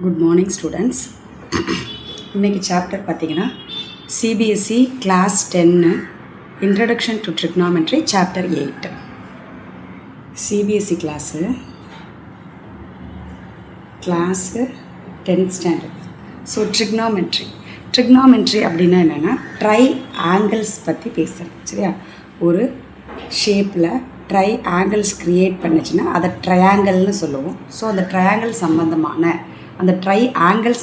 Good morning students. இன்றைக்கி chapter பார்த்திங்கன்னா CBSE class 10 introduction to trigonometry chapter 8. CBSE class 10th standard. So trigonometry அப்படின்னா என்னென்னா try angles பற்றி பேசுகிறேன். சரியா? ஒரு ஷேப்பில் ட்ரை ஆங்கிள்ஸ் க்ரியேட் பண்ணிச்சுன்னா அதை ட்ரையாங்கிள்னு சொல்லுவோம். ஸோ அந்த ட்ரையாங்கிள்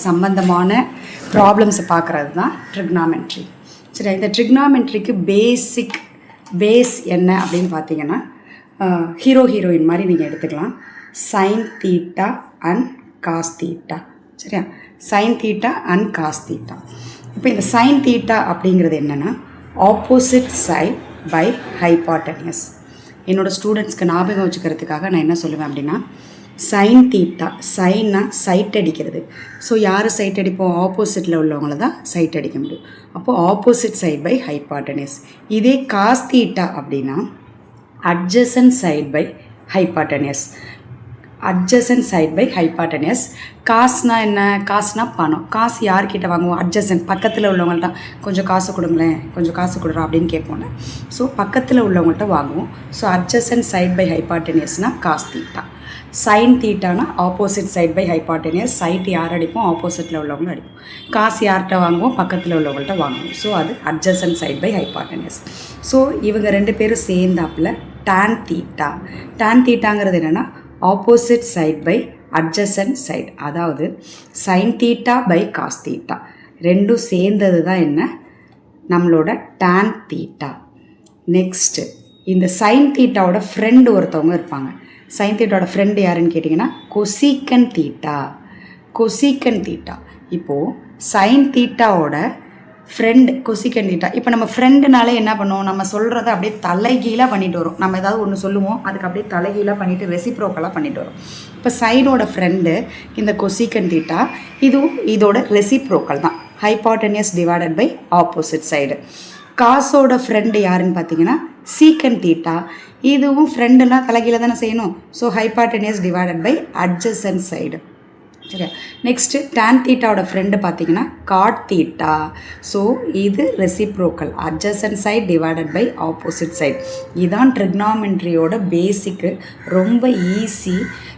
சம்பந்தமான ப்ராப்ளம்ஸை பார்க்குறது தான் ட்ரிக்னாமெட்ரி. சரி, இந்த ட்ரிக்னாமெட்ரிக்கு பேஸ் என்ன அப்படின்னு பார்த்தீங்கன்னா ஹீரோயின் மாதிரி நீங்கள் எடுத்துக்கலாம். Sine theta and cos theta. சரியா? Sine theta and cos theta. இப்போ இந்த சைன் தீட்டா அப்படிங்கிறது என்னென்னா ஆப்போசிட் சைட் பை ஹைபாட்டனியஸ். என்னோடய ஸ்டூடெண்ட்ஸ்க்கு ஞாபகம் வச்சுக்கிறதுக்காக நான் என்ன சொல்லுவேன் அப்படின்னா, சைன் தீட்டா, சைன்னா சைட் அடிக்கிறது. ஸோ யார் சைட் அடிப்போம்? ஆப்போசிட்டில் உள்ளவங்கள தான் சைட் அடிக்க முடியும். அப்போது ஆப்போசிட் சைட் பை ஹைபாட்டனியஸ். இதே காஸ் தீட்டா அப்படின்னா அட்ஜசன்ட் சைட் பை ஹைபாட்டனியஸ். காசுனா என்ன? காசுனா பணம். காசு யார்கிட்ட வாங்குவோம்? அட்ஜசன்ட், பக்கத்தில் உள்ளவங்கள்ட்ட கொஞ்சம் காசு கொடுங்களேன், கொஞ்சம் காசு கொடுறோம் அப்படின்னு கேட்போம்ல. ஸோ பக்கத்தில் உள்ளவங்கள்ட்ட வாங்குவோம். ஸோ அட்ஜசன்ட் சைட் பை ஹைபாட்டனியஸ்னால் காஸ் தீட்டா. சைன் தீட்டானா opposite side by hypotenuse. Side யார் அடிப்போம்? ஆப்போசிட்டில் உள்ளவங்களும் அடிப்போம். காசு யார்கிட்ட வாங்குவோம்? பக்கத்தில் உள்ளவங்கள்ட்ட வாங்குவோம். ஸோ அது adjacent side by hypotenuse. So இவங்க ரெண்டு பேரும் சேர்ந்தாப்பில் tan தீட்டாங்கிறது என்னென்னா opposite side by adjacent side. அதாவது sine theta by cos theta ரெண்டும் சேர்ந்தது தான் என்ன? நம்மளோட tan தீட்டா. நெக்ஸ்ட்டு இந்த சைன் தீட்டாவோட ஃப்ரெண்டு ஒருத்தவங்க இருப்பாங்க. சைன் தீட்டாவோட ஃப்ரெண்டு யாருன்னு கேட்டிங்கன்னா கொசீக்கன் தீட்டா. இப்போது சைன் தீட்டாவோட ஃப்ரெண்டு கொசிக்கன் தீட்டா. இப்போ நம்ம ஃப்ரெண்டுனாலே என்ன பண்ணுவோம்? நம்ம சொல்கிறத அப்படியே தலைகீழாக பண்ணிட்டு வரும். நம்ம ஏதாவது ஒன்று சொல்லுவோம், அதுக்கு அப்படியே தலைகீழாக பண்ணிவிட்டு ரெசிப்ரோக்கலாக பண்ணிட்டு வரும். இப்போ சைனோட ஃப்ரெண்டு இந்த கொசிக்கன் தீட்டா, இதுவும் இதோட ரெசிப்ரோக்கல் தான். Hypotenuse divided by opposite side. காசோட ஃப்ரெண்டு யாருன்னு பார்த்தீங்கன்னா சீக்கன் தீட்டா. இதுவும் ஃப்ரெண்டுலாம் தலைகீழ தானே செய்யணும். So hypotenuse divided by adjacent side. சரியா? நெக்ஸ்ட்டு tan தீட்டாவோட ஃப்ரெண்டு பார்த்தீங்கன்னா காட் தீட்டா. ஸோ இது reciprocal, adjacent side divided by opposite side. இதுதான் ட்ரிக்னாமெட்ரியோட பேசிக்கு. ரொம்ப ஈஸி.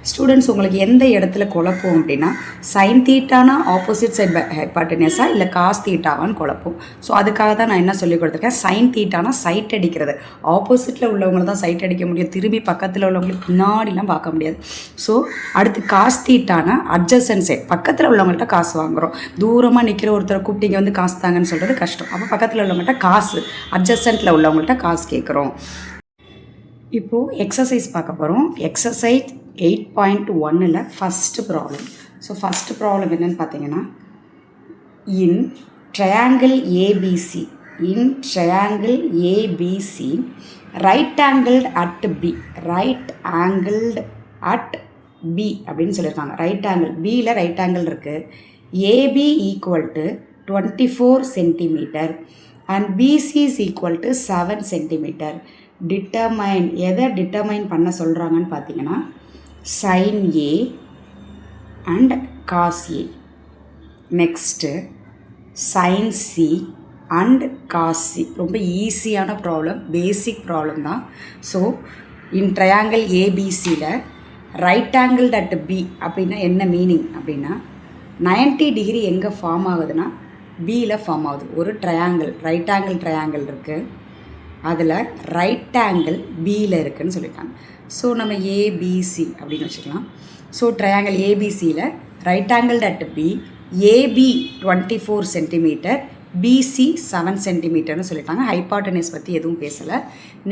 ஸ்டூடெண்ட்ஸ் உங்களுக்கு எந்த இடத்துல குழப்பம் அப்படின்னா சைன் தீட்டானா ஆப்போசிட் சைட் பை ஹைபாட்டனியஸா இல்லை காஸ் தீட்டாவான்னு குழப்பம். ஸோ அதுக்காக தான் நான் என்ன சொல்லி கொடுத்துருக்கேன், சைன் தீட்டானா சைட் அடிக்கிறது. ஆப்போசிட்டில் உள்ளவங்களை தான் சைட் அடிக்க முடியும், திரும்பி பக்கத்தில் உள்ளவங்களுக்கு பின்னாடிலாம் பார்க்க முடியாது. ஸோ அடுத்து காஸ் தீட்டானா அட்ஜசன்ட் சைட், பக்கத்தில் உள்ளவங்கள்ட்ட காசு வாங்குகிறோம். தூரமாக நிற்கிற ஒருத்தரை கூப்பிட்டீங்க வந்து காசு தாங்கன்னு சொல்கிறது கஷ்டம். அப்போ பக்கத்தில் உள்ளவங்கள்ட்ட காசு, அட்ஜசன்ட்டில் உள்ளவங்கள்ட்ட காசு கேட்குறோம். இப்போது எக்ஸசைஸ் பார்க்க போகிறோம். Exercise 8.1 first problem. So first problem என்னென்னு பார்த்தீங்கன்னா, in triangle ABC right angled at B அப்படின்னு சொல்லியிருக்காங்க. ரைட் ஆங்கிள் பியில் ரைட் ஆங்கிள் இருக்குது. AB equal to 24 centimetre and BC is equal to 7 centimetre. எதை டிட்டர்மைன் பண்ண சொல்கிறாங்கன்னு பார்த்தீங்கன்னா sin A and cos A. Next sin C and cos C. ரொம்ப ஈஸியான ப்ராப்ளம், பேசிக் ப்ராப்ளம் தான். ஸோ இன் ட்ரையாங்கிள் ஏபிசியில் ரைட் ஆங்கிள் அட் பி அப்படின்னா என்ன மீனிங் அப்படின்னா 90 டிகிரி எங்கே ஃபார்ம் ஆகுதுன்னா பியில் ஃபார்ம் ஆகுது. ஒரு ரைட் ஆங்கிள் ட்ரையாங்கிள் இருக்குது, அதில் ரைட் ஆங்கிள் பியில் இருக்குதுன்னு சொல்லிட்டாங்க. ஸோ நம்ம ஏபிசி அப்படின்னு வச்சுக்கலாம். ஸோ ட்ரையாங்கிள் ஏபிசியில் right angle at B, AB 24 centimetre, BC 7 சென்டிமீட்டர்னு சொல்லிட்டாங்க. ஹைபாட்டனியஸ் பற்றி எதுவும் பேசலை.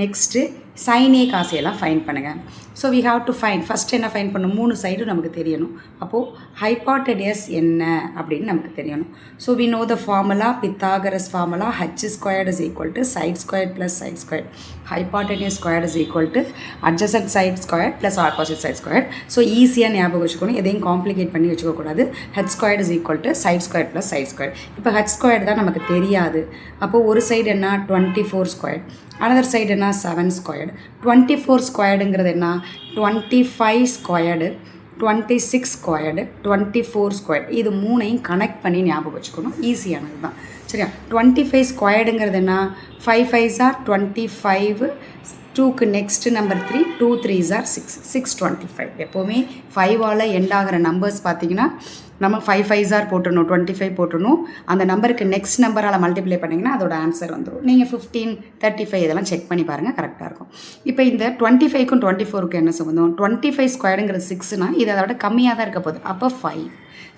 நெக்ஸ்ட்டு சைன் ஏ காஸ் எல்லாம் ஃபைன் பண்ணுங்கள். So we have to find. First என்ன ஃபைன் பண்ணணும்? 3 சைடும் நமக்கு தெரியணும். அப்போது ஹைபாட்டனியஸ் என்ன அப்படின்னு நமக்கு தெரியணும். So we know the formula, Pythagoras formula, h squared is equal to side square plus side square. Hypotenuse square is equal to adjacent side square plus opposite side square. So ஈஸியாக ஞாபகம் வச்சுக்கணும், எதையும் complicate பண்ணி வச்சுக்கக்கூடாது. h square is equal to side square plus side square. இப்போ h square தான் நமக்கு தெரியாது. அப்போது ஒரு சைடு என்ன 24 ஸ்கொயர், another side என்ன 7 squared. 24 squaredங்கிறது என்ன 25 squared 26 ஸ்கொயர்டு 24 ஸ்கொயர் இது மூணையும் கனெக்ட் பண்ணி ஞாபகம் வச்சுக்கணும். ஈஸியானது தான். சரியா? 25 ஸ்கொயர்டுங்கிறது என்ன? 5 5s are 25, 2க்கு நெக்ஸ்ட் நம்பர் 3, 2 3s are 6, 625. எப்போவுமே 5ஆல் எண்ட் ஆகிற நம்பர்ஸ் பார்த்தீங்கன்னா நம்ம 5 5s are போட்டுடணும், 25 போட்டுடணும். அந்த நம்பருக்கு நெக்ஸ்ட் நம்பரால் மல்டிப்ளை பண்ணிங்கன்னா அதோட ஆன்சர் வந்துடும். நீங்கள் 15 35 இதெல்லாம் செக் பண்ணி பாருங்கள், கரெக்டாக இருக்கும். இப்போ இந்த 25க்கும் 24க்கும் என்ன சம்மந்தம்? 25 ஸ்கொயருங்கிறது 6னா இது அதை விட கம்மியாக தான் இருக்க போகுது. அப்போ 5.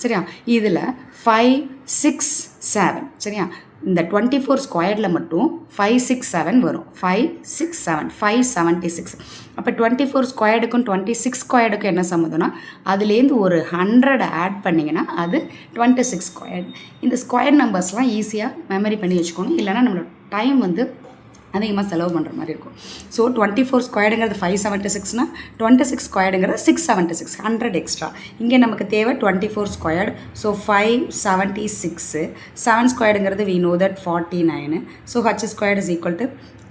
சரியா? இதில் 5 6 7. சரியா? இந்த 24 ஸ்கொயரில் மட்டும் 5 6 7 வரும். 5 6 7 576. அப்போ 24 ஸ்கொயர்டுக்கும் 26 ஸ்கொயர்டுக்கும் என்ன சம்மந்தம்னா அதுலேருந்து ஒரு 100 ஆட் பண்ணிங்கன்னா அது 26 ஸ்கொயர்டு. இந்த ஸ்கொயர் நம்பர்ஸ்லாம் ஈஸியாக மெமரி பண்ணி வச்சுக்கணும், இல்லைனா நம்மளோட டைம் வந்து அதிகமாக செலவு பண்ணுற மாதிரி இருக்கும். So 24 ஸ்கொயர்டுங்கிறது 576னா 26 ஸ்கொயர்டுங்கிறது 676, 100 extra. இங்கே நமக்கு தேவை 24 squared. So 576. 7 ஸ்கொயர்டுங்கிறது we know that 49. So h squared is equal to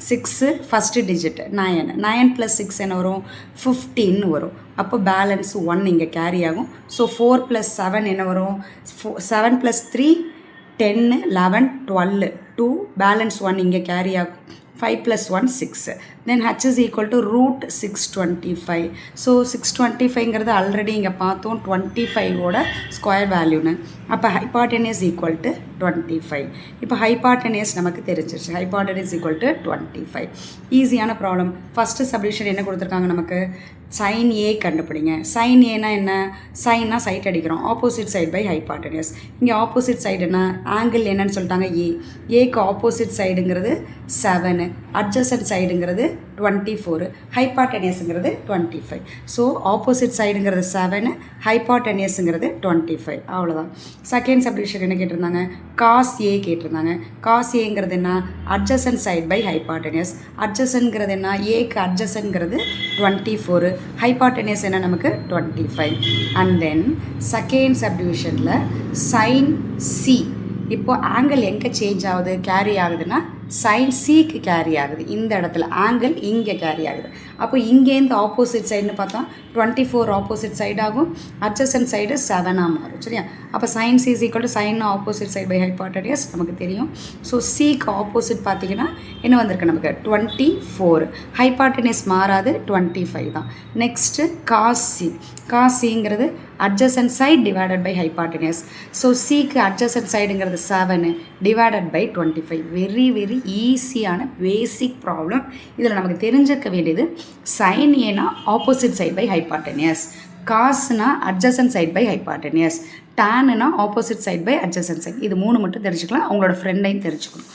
6 first digit 9. 9 + 6 என்ன வரும்? 15 வரும். அப்போ பேலன்ஸ் 1 இங்கே கேரி ஆகும். ஸோ 4 + 7 என்ன வரும்? 7 + 3 10 11 12 2 பேலன்ஸ் 1 இங்கே கேரி ஆகும். 5 + 1 6. Then h is equal to √625. So 625ங்கிறது ஆல்ரெடி இங்கே பார்த்தோம் 25ஓட ஸ்கொயர் வேல்யூன்னு. அப்போ ஹைபார்டெனியஸ் ஈக்குவல் டு 25. இப்போ ஹைபார்டெனியஸ் நமக்கு தெரிஞ்சிருச்சு. ஹைபார்டெனியஸ் ஈக்குவல் டு 25. ஈஸியான ப்ராப்ளம். ஃபஸ்ட்டு சப்டிவிஷன் என்ன கொடுத்துருக்காங்க நமக்கு? sin A கண்டுபிடிங்க. sin Aனா என்ன? சைன்னா சைட் அடிக்கிறோம். Opposite side by hypotenuse. இங்கே ஆப்போசிட் சைடு என்ன? ஆங்கிள் என்னன்னு சொல்லிட்டாங்க? ஏக்கு ஆப்போசிட் சைடுங்கிறது 7, அட்ஜசன்ட் சைடுங்கிறது 24, ஹைபார்டெனியஸுங்கிறது 25. ஸோ ஆப்போசிட் சைடுங்கிறது 7, ஹைபார்டெனியஸுங்கிறது 25. அவ்வளோதான். செகண்ட் சப்டிவிஷன் என்ன கேட்டிருந்தாங்க? காஸ் ஏ கேட்டிருந்தாங்க. காஸ் ஏங்கிறது என்ன? Adjacent side by hypotenuse. அட்ஜசன்ட்ங்கிறது என்ன? ஏக்கு அட்ஜசன்ட்ங்கிறது 24, ஹைபார்டெனியஸ் என்ன நமக்கு 25. அண்ட் தென் செகண்ட் சப்டிவிஷனில் சைன் சி. இப்போ ஆங்கிள் எங்கே சேஞ்ச் ஆகுது, கேரி ஆகுதுன்னா சைன் சிக்கு கேரி ஆகுது. இந்த இடத்துல ஆங்கிள் இங்கே கேரி ஆகுது. அப்போ இங்கேருந்து ஆப்போசிட் சைடுன்னு பார்த்தா 24 ஆப்போசிட் சைடாகும், அட்ஜசன்ட் சைடு 7ஆக மாறும். சரியா? அப்போ sine C is equal to sine opposite side by hypotenuse நமக்கு தெரியும். ஸோ சிக்கு ஆப்போசிட் பார்த்தீங்கன்னா என்ன வந்திருக்கு நமக்கு? 24. ஹைபார்டெனியஸ் மாறாது, 25 தான். Next cos C. காஸ் சிங்கிறது adjacent side divided by hypotenuse. So சிக்கு அட்ஜசன்ட் சைடுங்கிறது 7 டிவைடட் பை 25. வெரி வெரி ஈஸியான பேசிக் ப்ராப்ளம். இதில் நமக்கு தெரிஞ்சிருக்க வேண்டியது சைன் ஏனா ஆப்போசிட் சைட் பை ஹைபார்டெனியஸ், காஸ்னா அட்ஜசன்ட் சைட் பை ஹைபார்டெனியஸ், டேனுனா opposite side by adjacent side. இது 3 மட்டும் தெரிஞ்சுக்கலாம். அவங்களோட ஃப்ரெண்டையும் தெரிஞ்சுக்கணும்.